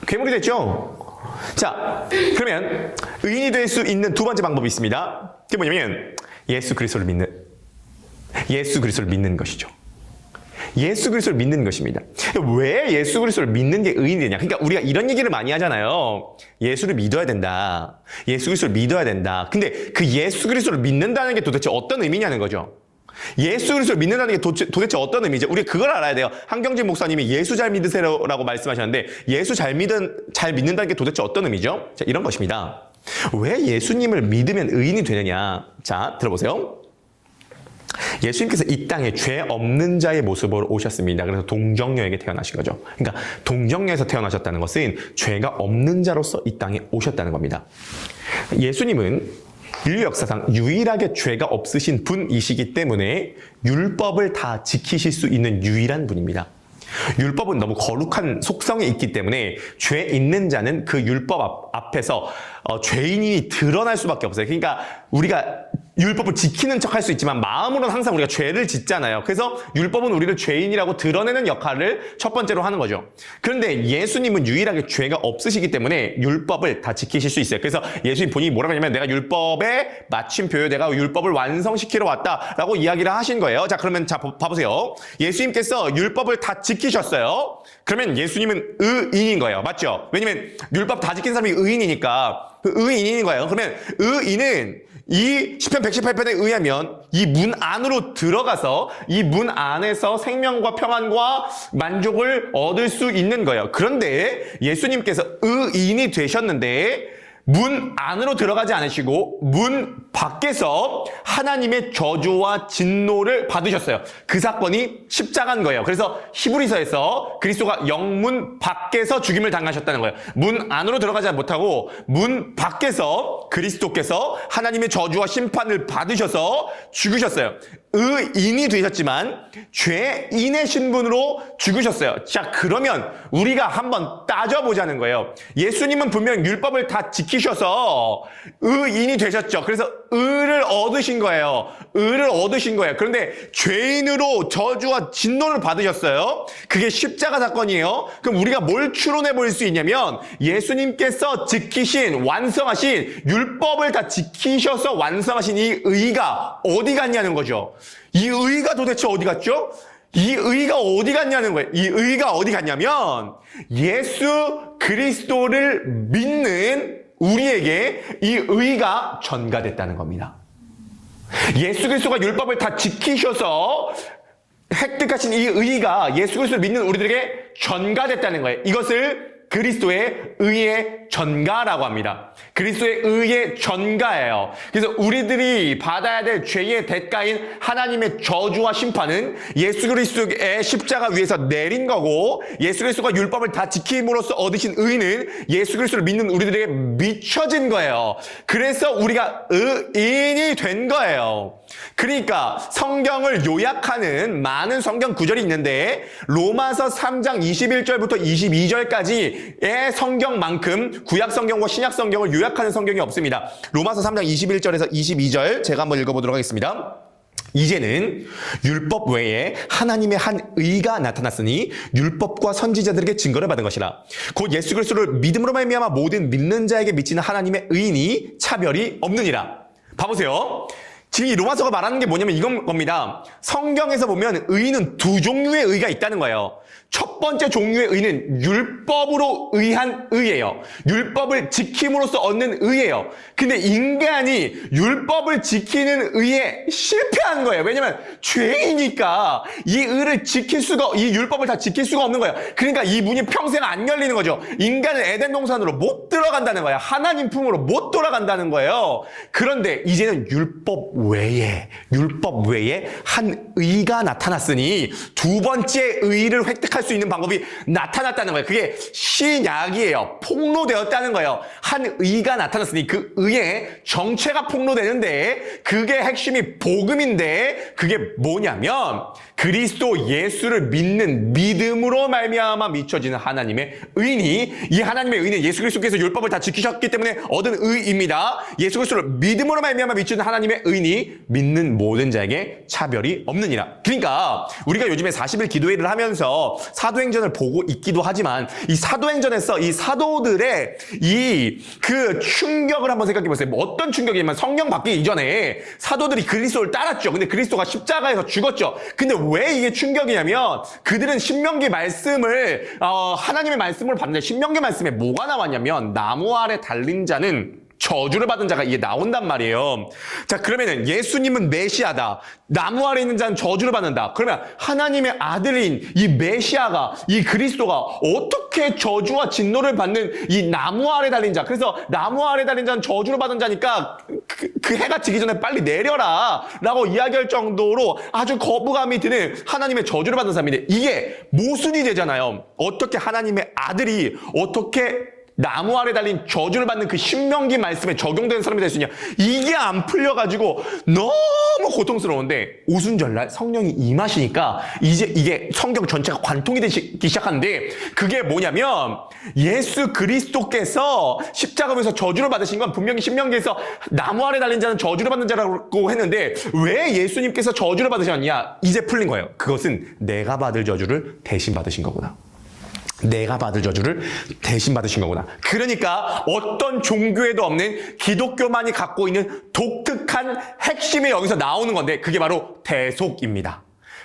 괴물이 됐죠. 자, 그러면 의인이 될 수 있는 두 번째 방법이 있습니다. 그게 뭐냐면 예수 그리스도를 믿는 것이죠. 예수 그리스도를 믿는 것입니다. 왜 예수 그리스도를 믿는 게 의인이 되냐? 그러니까 우리가 이런 얘기를 많이 하잖아요. 예수를 믿어야 된다. 예수 그리스도를 믿어야 된다. 근데 그 예수 그리스도를 믿는다는 게 도대체 어떤 의미냐는 거죠. 예수 그리스도를 믿는다는 게 도대체 어떤 의미죠? 우리가 그걸 알아야 돼요. 한경진 목사님이 예수 잘 믿으세요라고 말씀하셨는데 예수 잘 믿는다는 게 도대체 어떤 의미죠? 자, 이런 것입니다. 왜 예수님을 믿으면 의인이 되느냐? 자, 들어보세요. 예수님께서 이 땅에 죄 없는 자의 모습으로 오셨습니다. 그래서 동정녀에게 태어나신 거죠. 그러니까 동정녀에서 태어나셨다는 것은 죄가 없는 자로서 이 땅에 오셨다는 겁니다. 예수님은 인류 역사상 유일하게 죄가 없으신 분이시기 때문에 율법을 다 지키실 수 있는 유일한 분입니다. 율법은 너무 거룩한 속성이 있기 때문에 죄 있는 자는 그 율법 앞에서 죄인이 드러날 수밖에 없어요. 그러니까 우리가 율법을 지키는 척 할 수 있지만 마음으로는 항상 우리가 죄를 짓잖아요. 그래서 율법은 우리를 죄인이라고 드러내는 역할을 첫 번째로 하는 거죠. 그런데 예수님은 유일하게 죄가 없으시기 때문에 율법을 다 지키실 수 있어요. 그래서 예수님 본인이 뭐라고 하냐면 내가 율법의 마침표요, 내가 율법을 완성시키러 왔다라고 이야기를 하신 거예요. 자, 그러면 봐보세요. 예수님께서 율법을 다 지키셨어요. 그러면 예수님은 의인인 거예요. 맞죠? 왜냐면 율법 다 지킨 사람이 의인이니까 의인인 거예요. 그러면 의인은 이 시편 118편에 의하면 이 문 안으로 들어가서 이 문 안에서 생명과 평안과 만족을 얻을 수 있는 거예요. 그런데 예수님께서 의인이 되셨는데 문 안으로 들어가지 않으시고 문 밖에서 하나님의 저주와 진노를 받으셨어요. 그 사건이 십자가인 거예요. 그래서 히브리서에서 그리스도가 영문 밖에서 죽임을 당하셨다는 거예요. 문 안으로 들어가지 못하고 문 밖에서 그리스도께서 하나님의 저주와 심판을 받으셔서 죽으셨어요. 의인이 되셨지만 죄인의 신분으로 죽으셨어요. 자, 그러면 우리가 한번 따져보자는 거예요. 예수님은 분명 율법을 다 지키셔서 의인이 되셨죠. 그래서 의를 얻으신 거예요. 의를 얻으신 거예요. 그런데 죄인으로 저주와 진노를 받으셨어요. 그게 십자가 사건이에요. 그럼 우리가 뭘 추론해 볼 수 있냐면 예수님께서 지키신 완성하신 율법을 다 지키셔서 완성하신 이 의가 어디 갔냐는 거죠. 이 의가 도대체 어디 갔죠? 이 의가 어디 갔냐는 거예요. 이 의가 어디 갔냐면 예수 그리스도를 믿는 우리에게 이 의가 전가됐다는 겁니다. 예수 그리스도가 율법을 다 지키셔서 획득하신 이 의가 예수 그리스도를 믿는 우리들에게 전가됐다는 거예요. 이것을 그리스도의 의의 전가라고 합니다. 그리스도의 의의 전가예요. 그래서 우리들이 받아야 될 죄의 대가인 하나님의 저주와 심판은 예수 그리스도의 십자가 위에서 내린 거고 예수 그리스도가 율법을 다 지킴으로써 얻으신 의는 예수 그리스도를 믿는 우리들에게 미쳐진 거예요. 그래서 우리가 의인이 된 거예요. 그러니까 성경을 요약하는 많은 성경 구절이 있는데 로마서 3장 21절부터 22절까지의 성경만큼 구약 성경과 신약 성경을 요약하는 성경이 없습니다. 로마서 3장 21절에서 22절 제가 한번 읽어보도록 하겠습니다. 이제는 율법 외에 하나님의 한 의가 나타났으니 율법과 선지자들에게 증거를 받은 것이라. 곧 예수 그리스도를 믿음으로 말미암아 모든 믿는 자에게 미치는 하나님의 의인이 차별이 없느니라. 봐보세요. 지금 이 로마서가 말하는 게 뭐냐면 이건 겁니다. 성경에서 보면 의는 두 종류의 의가 있다는 거예요. 첫 번째 종류의 의는 율법으로 의한 의예요. 율법을 지킴으로써 얻는 의예요. 근데 인간이 율법을 지키는 의에 실패한 거예요. 왜냐면 죄이니까 이 의를 지킬 수가, 이 율법을 다 지킬 수가 없는 거예요. 그러니까 이 문이 평생 안 열리는 거죠. 인간은 에덴 동산으로 못 들어간다는 거예요. 하나님 품으로 못 돌아간다는 거예요. 그런데 이제는 율법 외에 한 의가 나타났으니 두 번째 의를 획득할 수 있는 방법이 나타났다는 거예요. 그게 신약이에요. 폭로되었다는 거예요. 한 의가 나타났으니 그 의의 정체가 폭로되는데 그게 핵심이 복음인데 그게 뭐냐면 그리스도 예수를 믿는 믿음으로 말미암아 미쳐지는 하나님의 의인이, 이 하나님의 의인은 예수 그리스도께서 율법을 다 지키셨기 때문에 얻은 의입니다. 예수 그리스도를 믿음으로 말미암아 미치는 하나님의 의인이 믿는 모든 자에게 차별이 없느니라. 그러니까 우리가 요즘에 40일 기도회를 하면서 사도행전을 보고 있기도 하지만 이 사도행전에서 이 사도들의 이 그 충격을 한번 생각해 보세요. 뭐 어떤 충격이냐면 성령 받기 이전에 사도들이 그리스도를 따랐죠. 근데 그리스도가 십자가에서 죽었죠. 근데 왜 이게 충격이냐면 그들은 신명기 말씀을 하나님의 말씀을 봤는데 신명기 말씀에 뭐가 나왔냐면 나무 아래 달린 자는 저주를 받은 자가 이게 나온단 말이에요. 자, 그러면은 예수님은 메시아다. 나무 아래 있는 자는 저주를 받는다. 그러면 하나님의 아들인 이 메시아가, 이 그리스도가 어떻게 저주와 진노를 받는 이 나무 아래 달린 자. 그래서 나무 아래 달린 자는 저주를 받은 자니까 그 해가 지기 전에 빨리 내려라 라고 이야기할 정도로 아주 거부감이 드는 하나님의 저주를 받는 사람인데 이게 모순이 되잖아요. 어떻게 하나님의 아들이 어떻게 나무 아래 달린 저주를 받는 그 신명기 말씀에 적용되는 사람이 될 수 있냐? 이게 안 풀려가지고 너무 고통스러운데 오순절날 성령이 임하시니까 이제 이게 성경 전체가 관통이 되기 시작하는데 그게 뭐냐면 예수 그리스도께서 십자가에서 저주를 받으신 건 분명히 신명기에서 나무 아래 달린 자는 저주를 받는 자라고 했는데 왜 예수님께서 저주를 받으셨냐? 이제 풀린 거예요. 그것은 내가 받을 저주를 대신 받으신 거구나. 내가 받을 저주를 대신 받으신 거구나. 그러니까 어떤 종교에도 없는 기독교만이 갖고 있는 독특한 핵심이 여기서 나오는 건데 그게 바로 대속입니다.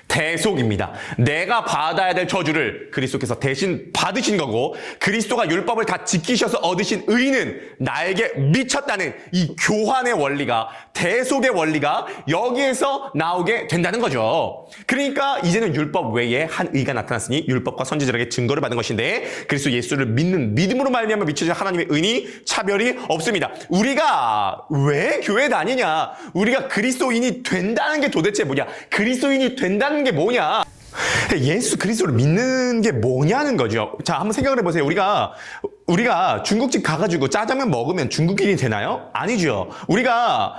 대속입니다. 내가 받아야 될 저주를 그리스도께서 대신 받으신 거고 그리스도가 율법을 다 지키셔서 얻으신 의는 나에게 미쳤다는 이 교환의 원리가 대속의 원리가 여기에서 나오게 된다는 거죠. 그러니까 이제는 율법 외에 한 의가 나타났으니 율법과 선지자에게 증거를 받은 것인데 그리스도 예수를 믿는 믿음으로 말미암아 미쳐진 하나님의 의니 차별이 없습니다. 우리가 왜 교회 다니냐? 우리가 그리스도인이 된다는 게 도대체 뭐냐? 그리스도인이 된다는 게 뭐냐? 예수 그리스도를 믿는 게 뭐냐는 거죠. 자, 한번 생각을 해보세요. 우리가 중국집 가가지고 짜장면 먹으면 중국인이 되나요? 아니죠. 우리가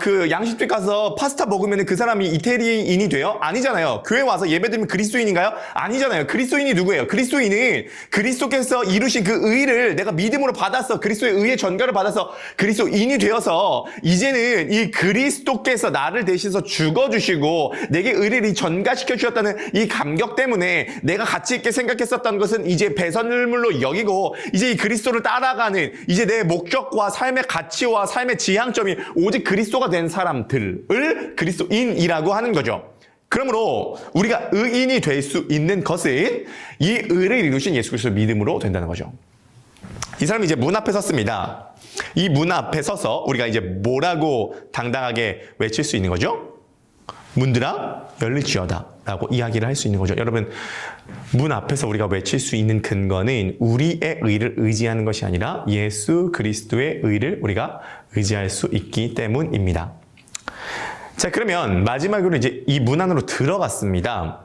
그 양식집 가서 파스타 먹으면 그 사람이 이태리인이 돼요? 아니잖아요. 교회 와서 예배드리면 그리스도인인가요? 아니잖아요. 그리스도인이 누구예요? 그리스도인은 그리스도께서 이루신 그 의를 내가 믿음으로 받아서 그리스도의 의의 전가를 받아서 그리스도인이 되어서 이제는 이 그리스도께서 나를 대신해서 죽어주시고 내게 의를 전가시켜 주셨다는 이 감격 때문에 내가 가치 있게 생각했었던 것은 이제 배설물로 여기고 이제 이 그리스도를 따라가는 이제 내 목적과 삶의 가치와 삶의 지향점이 오직 그리스도가 된 사람들을 그리스도인이라고 하는 거죠. 그러므로 우리가 의인이 될 수 있는 것은 이 의를 이루신 예수 그리스도 믿음으로 된다는 거죠. 이 사람이 이제 문 앞에 섰습니다. 이 문 앞에 서서 우리가 이제 뭐라고 당당하게 외칠 수 있는 거죠? 문들아 열릴지어다 라고 이야기를 할 수 있는 거죠. 여러분, 문 앞에서 우리가 외칠 수 있는 근거는 우리의 의를 의지하는 것이 아니라 예수 그리스도의 의를 우리가 의지할 수 있기 때문입니다. 자, 그러면 마지막으로 이제 이 문 안으로 들어갔습니다.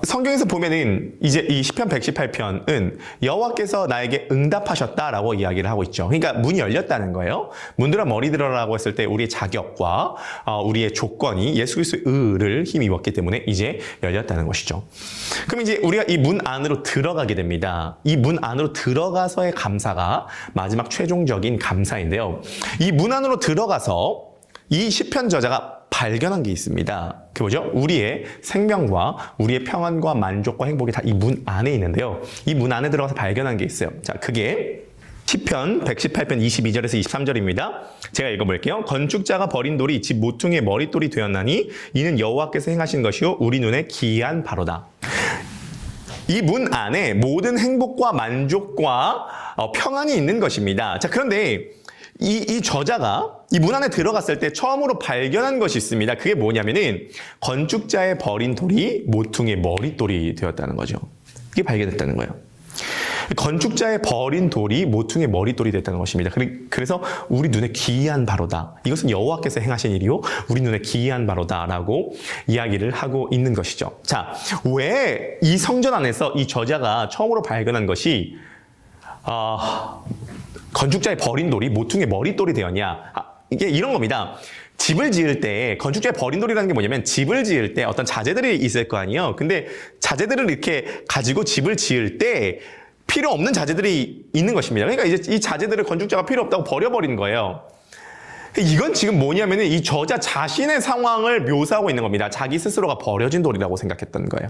성경에서 보면은 이제 이 시편 118편은 여호와께서 나에게 응답하셨다라고 이야기를 하고 있죠. 그러니까 문이 열렸다는 거예요. 문들아 머리 들어라고 했을 때 우리의 자격과 우리의 조건이 예수 그리스도의 의를 힘입었기 때문에 이제 열렸다는 것이죠. 그럼 이제 우리가 이 문 안으로 들어가게 됩니다. 이 문 안으로 들어가서의 감사가 마지막 최종적인 감사인데요. 이 문 안으로 들어가서 이 시편 저자가 발견한 게 있습니다. 그게 뭐죠? 우리의 생명과 우리의 평안과 만족과 행복이 다 이 문 안에 있는데요. 이 문 안에 들어가서 발견한 게 있어요. 자, 그게 시편 118편 22절에서 23절입니다. 제가 읽어볼게요. 건축자가 버린 돌이 집 모퉁이의 머릿돌이 되었나니 이는 여호와께서 행하신 것이요 우리 눈에 기이한 바로다. 이 문 안에 모든 행복과 만족과 평안이 있는 것입니다. 자, 그런데 이 저자가 이 문 안에 들어갔을 때 처음으로 발견한 것이 있습니다. 그게 뭐냐면은 건축자의 버린 돌이 모퉁이의 머릿돌이 되었다는 거죠. 이게 발견됐다는 거예요. 건축자의 버린 돌이 모퉁이의 머릿돌이 됐다는 것입니다. 그래서 우리 눈에 기이한 바로다. 이것은 여호와께서 행하신 일이요 우리 눈에 기이한 바로다라고 이야기를 하고 있는 것이죠. 자, 왜 이 성전 안에서 이 저자가 처음으로 발견한 것이 건축자의 버린 돌이 모퉁이의 머릿돌이 되었냐? 이게 이런 겁니다. 집을 지을 때 건축자의 버린 돌이라는 게 뭐냐면 집을 지을 때 어떤 자재들이 있을 거 아니에요. 근데 자재들을 이렇게 가지고 집을 지을 때 필요 없는 자재들이 있는 것입니다. 그러니까 이제 이 자재들을 건축자가 필요 없다고 버려버리는 거예요. 이건 지금 뭐냐면은 이 저자 자신의 상황을 묘사하고 있는 겁니다. 자기 스스로가 버려진 돌이라고 생각했던 거예요.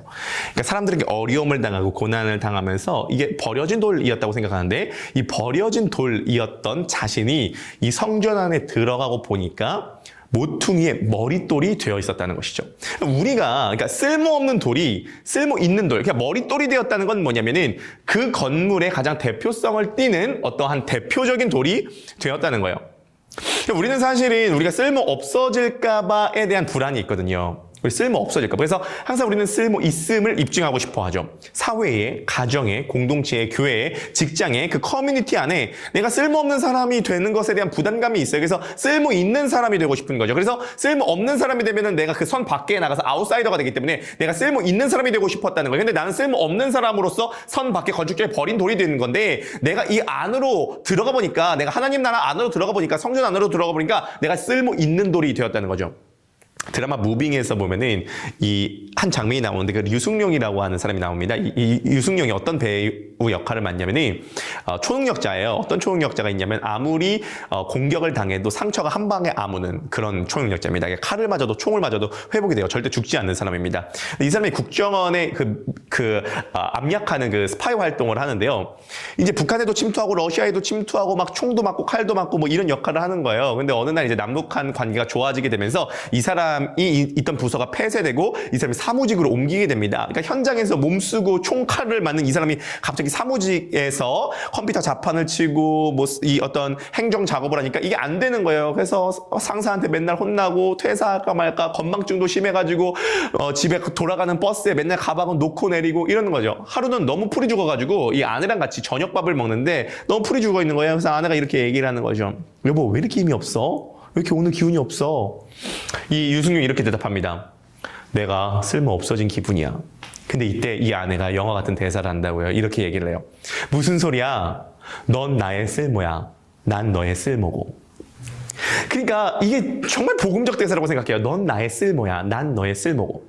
그러니까 사람들에게 어려움을 당하고 고난을 당하면서 이게 버려진 돌이었다고 생각하는데 이 버려진 돌이었던 자신이 이 성전 안에 들어가고 보니까 모퉁이의 머릿돌이 되어 있었다는 것이죠. 우리가 그러니까 쓸모없는 돌이 쓸모 있는 돌, 그러니까 머릿돌이 되었다는 건 뭐냐면은 그 건물의 가장 대표성을 띠는 어떠한 대표적인 돌이 되었다는 거예요. 우리는 사실은 우리가 쓸모 없어질까봐에 대한 불안이 있거든요. 우리 쓸모 없어질까 봐. 그래서 항상 우리는 쓸모 있음을 입증하고 싶어 하죠. 사회에, 가정에, 공동체에, 교회에, 직장에, 그 커뮤니티 안에 내가 쓸모 없는 사람이 되는 것에 대한 부담감이 있어요. 그래서 쓸모 있는 사람이 되고 싶은 거죠. 그래서 쓸모 없는 사람이 되면은 내가 그 선 밖에 나가서 아웃사이더가 되기 때문에 내가 쓸모 있는 사람이 되고 싶었다는 거예요. 근데 나는 쓸모 없는 사람으로서 선 밖에 건축자에 버린 돌이 되는 건데 내가 이 안으로 들어가 보니까 내가 하나님 나라 안으로 들어가 보니까 성전 안으로 들어가 보니까 내가 쓸모 있는 돌이 되었다는 거죠. 드라마 무빙에서 보면은 이 한 장면이 나오는데 그 류승룡이라고 하는 사람이 나옵니다. 이 류승룡이 어떤 배우 역할을 맡냐면은 초능력자예요. 어떤 초능력자가 있냐면 아무리 공격을 당해도 상처가 한 방에 아무는 그런 초능력자입니다. 칼을 맞아도 총을 맞아도 회복이 돼요. 절대 죽지 않는 사람입니다. 이 사람이 국정원의 압력하는 그 스파이 활동을 하는데요. 이제 북한에도 침투하고 러시아에도 침투하고 막 총도 맞고 칼도 맞고 뭐 이런 역할을 하는 거예요. 근데 어느 날 이제 남북한 관계가 좋아지게 되면서 이 사람이 있던 부서가 폐쇄되고 이 사람이 사무직으로 옮기게 됩니다. 그러니까 현장에서 몸쓰고 총칼을 맞는 이 사람이 갑자기 사무직에서 컴퓨터 자판을 치고 뭐 이 어떤 행정 작업을 하니까 이게 안 되는 거예요. 그래서 상사한테 맨날 혼나고 퇴사할까 말까 건망증도 심해가지고 집에 돌아가는 버스에 맨날 가방은 놓고 내리고 이러는 거죠. 하루는 너무 풀이 죽어가지고 이 아내랑 같이 저녁밥을 먹는데 너무 풀이 죽어 있는 거예요. 그래서 아내가 이렇게 얘기를 하는 거죠. 여보, 왜 이렇게 힘이 없어? 왜 이렇게 오늘 기운이 없어? 이 유승용이 이렇게 대답합니다. 내가 쓸모 없어진 기분이야. 근데 이때 이 아내가 영화 같은 대사를 한다고요. 이렇게 얘기를 해요. 무슨 소리야? 넌 나의 쓸모야. 난 너의 쓸모고. 그러니까 이게 정말 복음적 대사라고 생각해요. 넌 나의 쓸모야. 난 너의 쓸모고.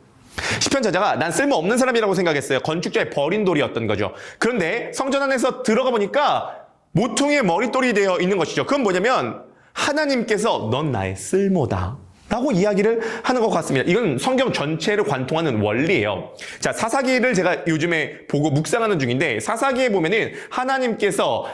시편 저자가 난 쓸모 없는 사람이라고 생각했어요. 건축자의 버린 돌이었던 거죠. 그런데 성전 안에서 들어가 보니까 모퉁이의 머릿돌이 되어 있는 것이죠. 그건 뭐냐면 하나님께서 넌 나의 쓸모다 라고 이야기를 하는 것 같습니다. 이건 성경 전체를 관통하는 원리예요. 자, 사사기를 제가 요즘에 보고 묵상하는 중인데 사사기에 보면은 하나님께서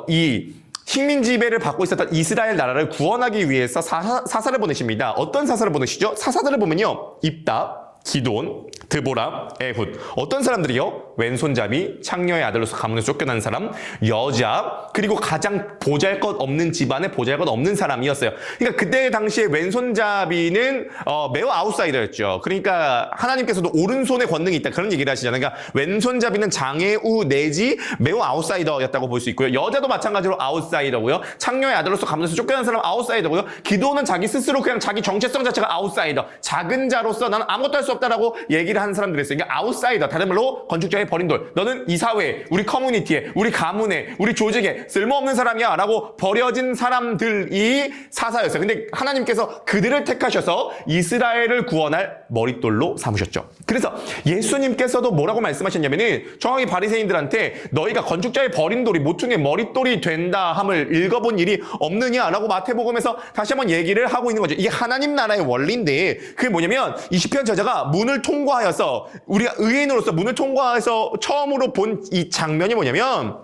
이 식민 지배를 받고 있었던 이스라엘 나라를 구원하기 위해서 사사를 보내십니다. 어떤 사사를 보내시죠? 사사들을 보면요. 입다, 기돈, 드보라, 에훗. 어떤 사람들이요? 왼손잡이, 창녀의 아들로서 가문에서 쫓겨난 사람, 여자, 그리고 가장 보잘것 없는 집안에 보잘것 없는 사람이었어요. 그러니까 그때 당시에 왼손잡이는 매우 아웃사이더였죠. 그러니까 하나님께서도 오른손에 권능이 있다 그런 얘기를 하시잖아요. 그러니까 왼손잡이는 장애우 내지 매우 아웃사이더였다고 볼 수 있고요. 여자도 마찬가지로 아웃사이더고요. 창녀의 아들로서 가문에서 쫓겨난 사람 아웃사이더고요. 기도는 자기 스스로 그냥 자기 정체성 자체가 아웃사이더. 작은 자로서 나는 아무것도 할 수 없다라고 얘기를 하는 사람들이 있어요. 그러니까 아웃사이더. 다른 말로 건축자의 버린 돌. 너는 이 사회에, 우리 커뮤니티에, 우리 가문에, 우리 조직에 쓸모없는 사람이야 라고 버려진 사람들이 사사였어요. 근데 하나님께서 그들을 택하셔서 이스라엘을 구원할 머릿돌로 삼으셨죠. 그래서 예수님께서도 뭐라고 말씀하셨냐면은 정확히 바리새인들한테 너희가 건축자의 버린 돌이 모퉁이의 머릿돌이 된다 함을 읽어본 일이 없느냐라고 마태복음에서 다시 한번 얘기를 하고 있는 거죠. 이게 하나님 나라의 원리인데 그게 뭐냐면 이 시편 저자가 문을 통과하여서 우리가 의인으로서 문을 통과해서 처음으로 본 이 장면이 뭐냐면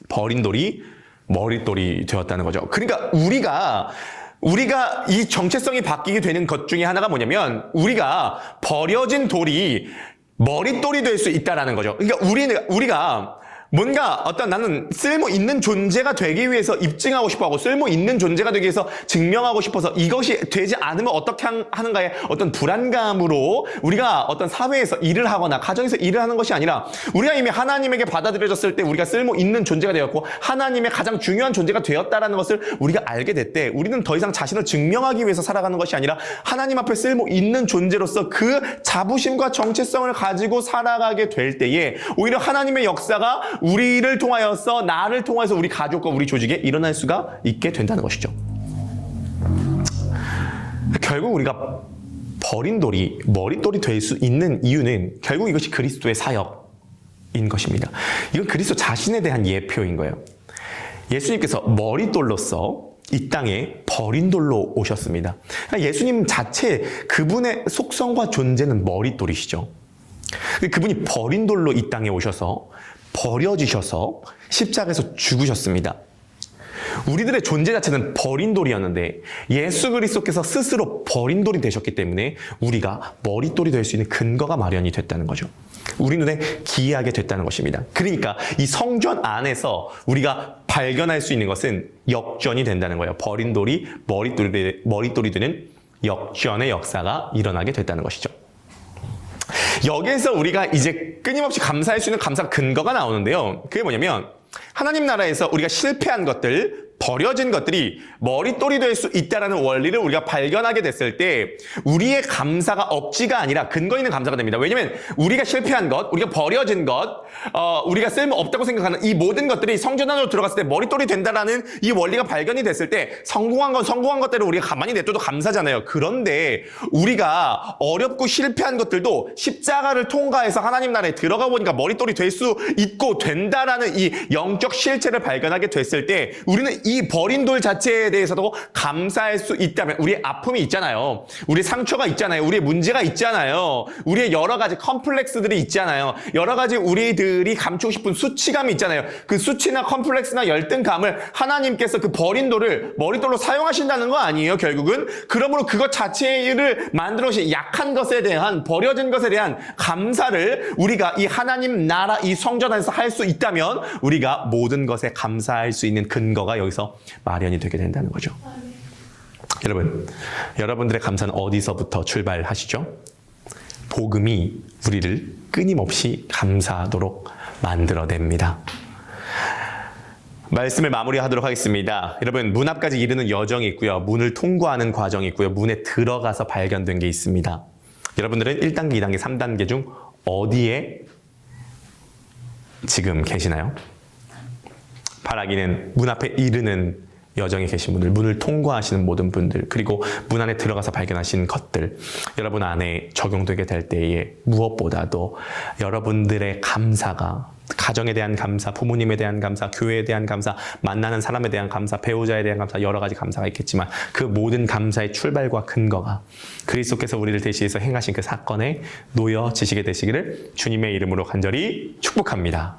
버린 돌이 머릿돌이 되었다는 거죠. 그러니까 우리가 이 정체성이 바뀌게 되는 것 중에 하나가 뭐냐면 우리가 버려진 돌이 머릿돌이 될 수 있다라는 거죠. 그러니까 우리가 뭔가 어떤 나는 쓸모 있는 존재가 되기 위해서 입증하고 싶어하고 쓸모 있는 존재가 되기 위해서 증명하고 싶어서 이것이 되지 않으면 어떻게 하는가의 어떤 불안감으로 우리가 어떤 사회에서 일을 하거나 가정에서 일을 하는 것이 아니라 우리가 이미 하나님에게 받아들여졌을 때 우리가 쓸모 있는 존재가 되었고 하나님의 가장 중요한 존재가 되었다라는 것을 우리가 알게 됐대. 우리는 더 이상 자신을 증명하기 위해서 살아가는 것이 아니라 하나님 앞에 쓸모 있는 존재로서 그 자부심과 정체성을 가지고 살아가게 될 때에 오히려 하나님의 역사가 우리를 통하여서 나를 통해서 우리 가족과 우리 조직에 일어날 수가 있게 된다는 것이죠. 결국 우리가 버린 돌이 머릿돌이 될 수 있는 이유는 결국 이것이 그리스도의 사역인 것입니다. 이건 그리스도 자신에 대한 예표인 거예요. 예수님께서 머릿돌로서 이 땅에 버린 돌로 오셨습니다. 예수님 자체 그분의 속성과 존재는 머릿돌이시죠. 그분이 버린 돌로 이 땅에 오셔서 버려지셔서 십자가에서 죽으셨습니다. 우리들의 존재 자체는 버린 돌이었는데 예수 그리스도께서 스스로 버린 돌이 되셨기 때문에 우리가 머릿돌이 될 수 있는 근거가 마련이 됐다는 거죠. 우리 눈에 기이하게 됐다는 것입니다. 그러니까 이 성전 안에서 우리가 발견할 수 있는 것은 역전이 된다는 거예요. 버린 돌이 머릿돌이 되는 역전의 역사가 일어나게 됐다는 것이죠. 여기에서 우리가 이제 끊임없이 감사할 수 있는 감사 근거가 나오는데요. 그게 뭐냐면 하나님 나라에서 우리가 실패한 것들, 버려진 것들이 머릿돌이 될 수 있다는 원리를 우리가 발견하게 됐을 때 우리의 감사가 억지가 아니라 근거 있는 감사가 됩니다. 왜냐하면 우리가 실패한 것, 우리가 버려진 것, 우리가 쓸모없다고 생각하는 이 모든 것들이 성전 안으로 들어갔을 때 머릿돌이 된다라는 이 원리가 발견이 됐을 때 성공한 건 성공한 것대로 우리가 가만히 냅둬도 감사잖아요. 그런데 우리가 어렵고 실패한 것들도 십자가를 통과해서 하나님 나라에 들어가 보니까 머릿돌이 될 수 있고 된다라는 이 영적 실체를 발견하게 됐을 때 우리는 이 버린 돌 자체에 대해서도 감사할 수 있다면 우리의 아픔이 있잖아요. 우리의 상처가 있잖아요. 우리의 문제가 있잖아요. 우리의 여러 가지 컴플렉스들이 있잖아요. 여러 가지 우리들이 감추고 싶은 수치감이 있잖아요. 그 수치나 컴플렉스나 열등감을 하나님께서 그 버린 돌을 머릿돌로 사용하신다는 거 아니에요, 결국은? 그러므로 그것 자체를 만들어주신 약한 것에 대한, 버려진 것에 대한 감사를 우리가 이 하나님 나라, 이 성전 안에서 할 수 있다면 우리가 모든 것에 감사할 수 있는 근거가 여기서 마련이 되게 된다는 거죠. 여러분, 여러분들의 감사는 어디서부터 출발하시죠? 복음이 우리를 끊임없이 감사하도록 만들어냅니다. 말씀을 마무리하도록 하겠습니다. 여러분, 문 앞까지 이르는 여정이 있고요. 문을 통과하는 과정이 있고요. 문에 들어가서 발견된 게 있습니다. 여러분들은 1단계, 2단계, 3단계 중 어디에 지금 계시나요? 바라기는 문 앞에 이르는 여정에 계신 분들, 문을 통과하시는 모든 분들, 그리고 문 안에 들어가서 발견하신 것들, 여러분 안에 적용되게 될 때에 무엇보다도 여러분들의 감사가, 가정에 대한 감사, 부모님에 대한 감사, 교회에 대한 감사, 만나는 사람에 대한 감사, 배우자에 대한 감사, 여러 가지 감사가 있겠지만 그 모든 감사의 출발과 근거가 그리스도께서 우리를 대신해서 행하신 그 사건에 놓여지시게 되시기를 주님의 이름으로 간절히 축복합니다.